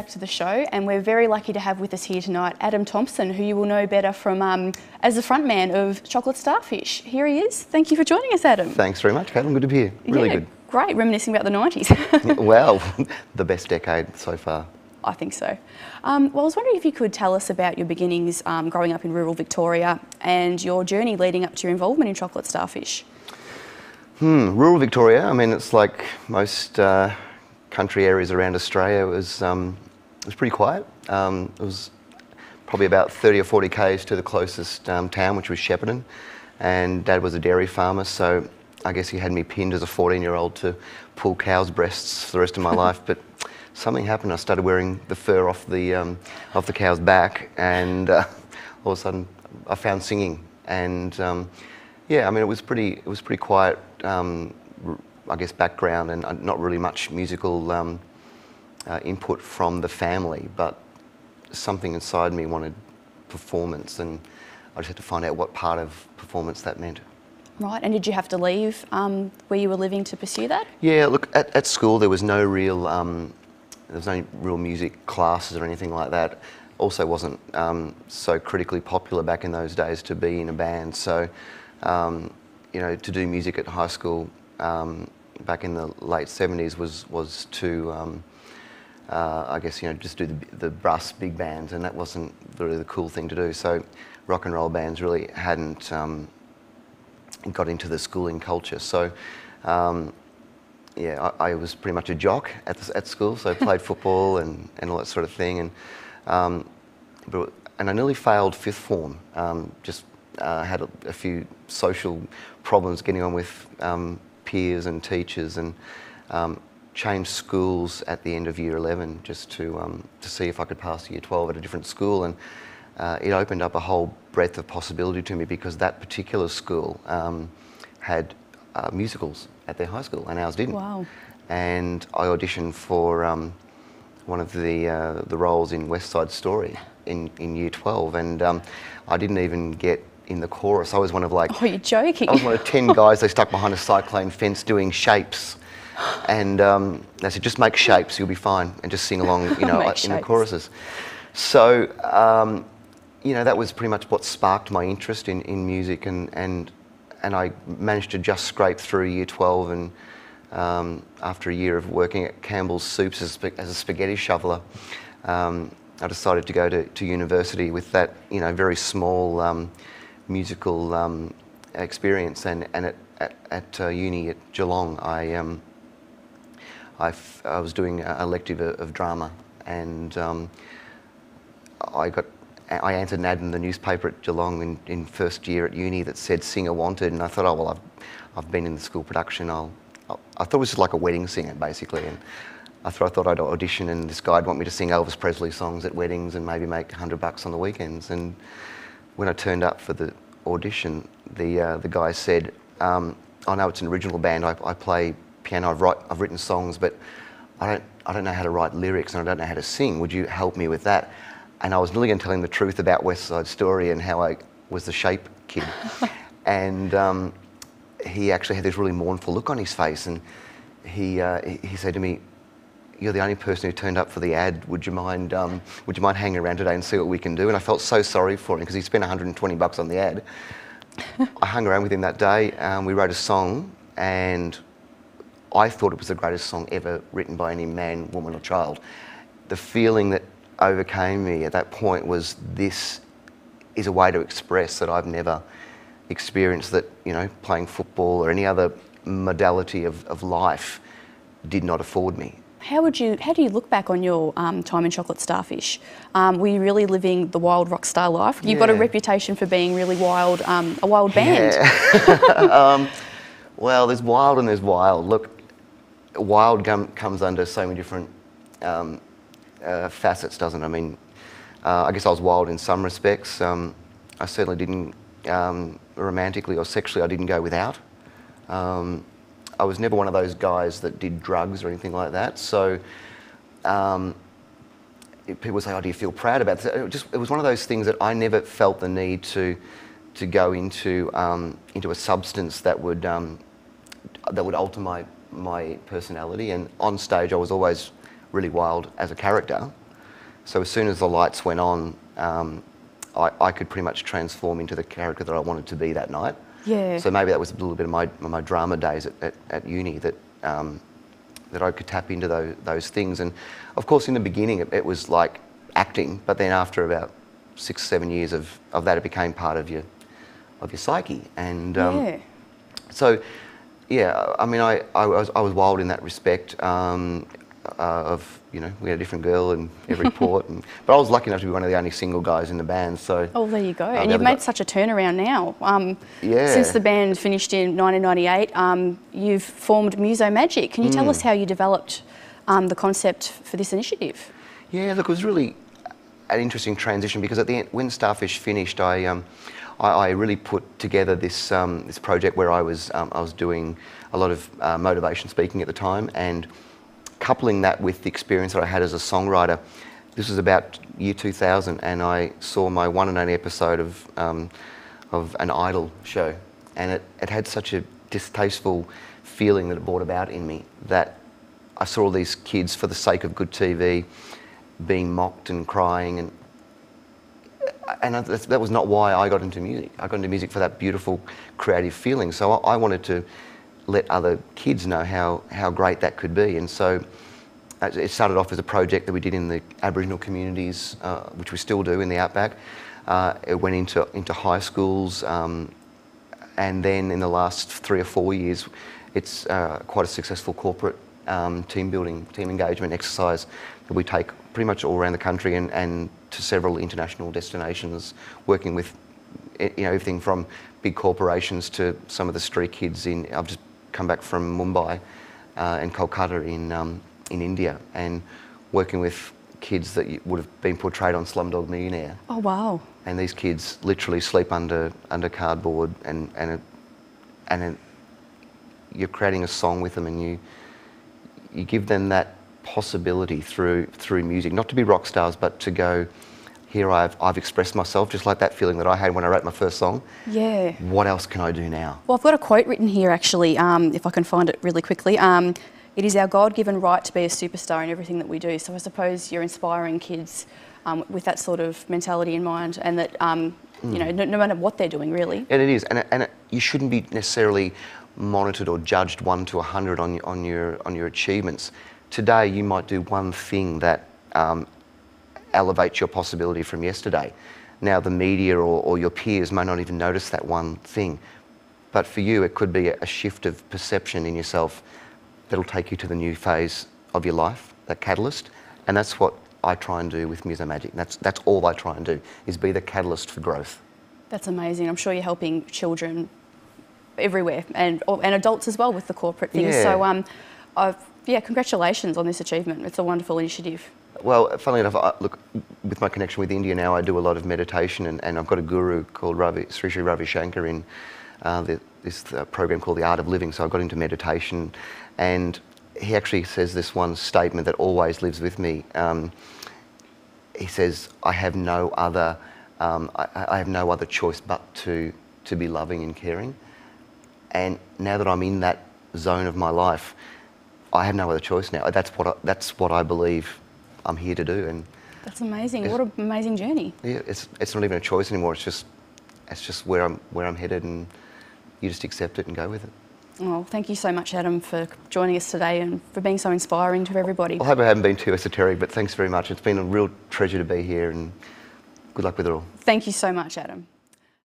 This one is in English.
back to the show, and we're very lucky to have with us here tonight Adam Thompson, who you will know better from as the frontman of Chocolate Starfish. Here he is. Thank you for joining us, Adam. Thanks very much, Caitlin. Good to be here. Really good. Great, reminiscing about the 90s. Well, the best decade so far. I think so. Well, I was wondering if you could tell us about your beginnings growing up in rural Victoria and your journey leading up to your involvement in Chocolate Starfish. Rural Victoria, I mean, it's like most country areas around Australia. It was pretty quiet. It was probably about 30 or 40 k's to the closest town, which was Shepparton, and Dad was a dairy farmer, so I guess he had me pinned as a 14-year-old to pull cows' breasts for the rest of my life. But something happened. I started wearing the fur off the cow's back, and all of a sudden I found singing. And yeah, I mean, it was pretty quiet. I guess background and not really much musical input from the family, but something inside me wanted performance, and I just had to find out what part of performance that meant. Right, and did you have to leave where you were living to pursue that? Yeah, look, at school there was no real music classes or anything like that. Also wasn't so critically popular back in those days to be in a band, so you know, to do music at high school back in the late 70s was to I guess, you know, just do the brass big bands, and that wasn't really the cool thing to do. So rock and roll bands really hadn't got into the schooling culture. So yeah, I was pretty much a jock at school, so I played football and all that sort of thing, and I nearly failed fifth form. Just had a few social problems getting on with peers and teachers, and changed schools at the end of year 11 just to see if I could pass year 12 at a different school, and it opened up a whole breadth of possibility to me, because that particular school had musicals at their high school and ours didn't. Wow. And I auditioned for one of the roles in West Side Story in year 12, and I didn't even get in the chorus. I was one of like... Oh, you're joking. I was one of 10 guys they stuck behind a cyclone fence doing shapes, and they said, just make shapes, you'll be fine, and just sing along, you know, in the choruses. So, you know, that was pretty much what sparked my interest in music, and I managed to just scrape through year 12, and after a year of working at Campbell's Soups as a spaghetti shoveler, I decided to go to university with that, you know, very small musical experience, and at uni at Geelong, I was doing an elective of drama, and I answered an ad in the newspaper at Geelong in first year at uni that said singer wanted, and I thought, oh well, I've been in the school production. I thought it was just like a wedding singer basically, and I thought I'd audition, and this guy'd want me to sing Elvis Presley songs at weddings and maybe make $100 on the weekends. And when I turned up for the audition, the guy said, "I know it's an original band. I play piano. I've written songs, but I don't know how to write lyrics, and I don't know how to sing. Would you help me with that?" And I was really going to tell him the truth about West Side Story and how I was the shape kid. And he actually had this really mournful look on his face, and he said to me, "You're the only person who turned up for the ad. Would you mind hanging around today and see what we can do?" And I felt so sorry for him, because he spent $120 on the ad. I hung around with him that day, we wrote a song, and I thought it was the greatest song ever written by any man, woman or child. The feeling that overcame me at that point was, this is a way to express that I've never experienced, that, you know, playing football or any other modality of life did not afford me. How do you look back on your time in Chocolate Starfish? Were you really living the wild rock star life? You've got a reputation for being really wild, a wild band. Yeah. Well, there's wild and there's wild. Look, wild comes under so many different facets, doesn't it? I mean, I guess I was wild in some respects. I certainly didn't, romantically or sexually, I didn't go without. I was never one of those guys that did drugs or anything like that. So people say, "Oh, do you feel proud about this?" It was one of those things that I never felt the need to go into a substance that would alter my personality. And on stage, I was always really wild as a character. So as soon as the lights went on, I could pretty much transform into the character that I wanted to be that night. Yeah. So maybe that was a little bit of my drama days at uni, that I could tap into those things. And of course, in the beginning, it was like acting, but then after about 6 or 7 years of that, it became part of your psyche. And so, yeah, I mean, I was wild in that respect. We had a different girl in every port, but I was lucky enough to be one of the only single guys in the band. So there you go. And you've made such a turnaround now. Since the band finished in 1998, you've formed Muso Magic. Can you tell us how you developed the concept for this initiative? Yeah, look, it was really an interesting transition, because at the end, when Starfish finished, I really put together this project where I was doing a lot of motivation speaking at the time, and coupling that with the experience that I had as a songwriter. This was about year 2000, and I saw my one and only episode of an Idol show, and it had such a distasteful feeling that it brought about in me, that I saw all these kids, for the sake of good TV, being mocked and crying, and that was not why I got into music. I got into music for that beautiful creative feeling. So I wanted to let other kids know how great that could be. And so it started off as a project that we did in the Aboriginal communities, which we still do in the Outback. It went into high schools, and then in the last 3 or 4 years, it's quite a successful corporate team engagement exercise that we take pretty much all around the country and to several international destinations, working with everything from big corporations to some of the street kids I've just come back from Mumbai and Kolkata in India, and working with kids that would have been portrayed on Slumdog Millionaire. Oh wow! And these kids literally sleep under cardboard, and you're creating a song with them, and you give them that possibility through music, not to be rock stars, but to go, here I've expressed myself, just like that feeling that I had when I wrote my first song. Yeah. What else can I do now? Well, I've got a quote written here, actually, if I can find it really quickly. It is our God-given right to be a superstar in everything that we do. So I suppose you're inspiring kids with that sort of mentality in mind, and that no matter what they're doing, really. And it is, and you shouldn't be necessarily monitored or judged 1 to 100 on your achievements. Today, you might do one thing that elevates your possibility from yesterday. Now, the media or your peers may not even notice that one thing, but for you, it could be a shift of perception in yourself that'll take you to the new phase of your life, that catalyst. And that's what I try and do with Muso Magic. That's all I try and do, is be the catalyst for growth. That's amazing. I'm sure you're helping children everywhere, and adults as well with the corporate things. Yeah. So, congratulations on this achievement. It's a wonderful initiative. Well, funnily enough, look, with my connection with India now, I do a lot of meditation, and I've got a guru called Sri Sri Ravi Shankar in this program called The Art of Living. So I got into meditation, and he actually says this one statement that always lives with me. He says, I have no other choice but to be loving and caring. And now that I'm in that zone of my life, I have no other choice now. That's what I believe I'm here to do. And that's amazing. What an amazing journey. Yeah, it's not even a choice anymore. It's just where I'm headed, and you just accept it and go with it. Oh, thank you so much, Adam, for joining us today and for being so inspiring to everybody. I hope I haven't been too esoteric, but thanks very much. It's been a real treasure to be here, and good luck with it all. Thank you so much, Adam.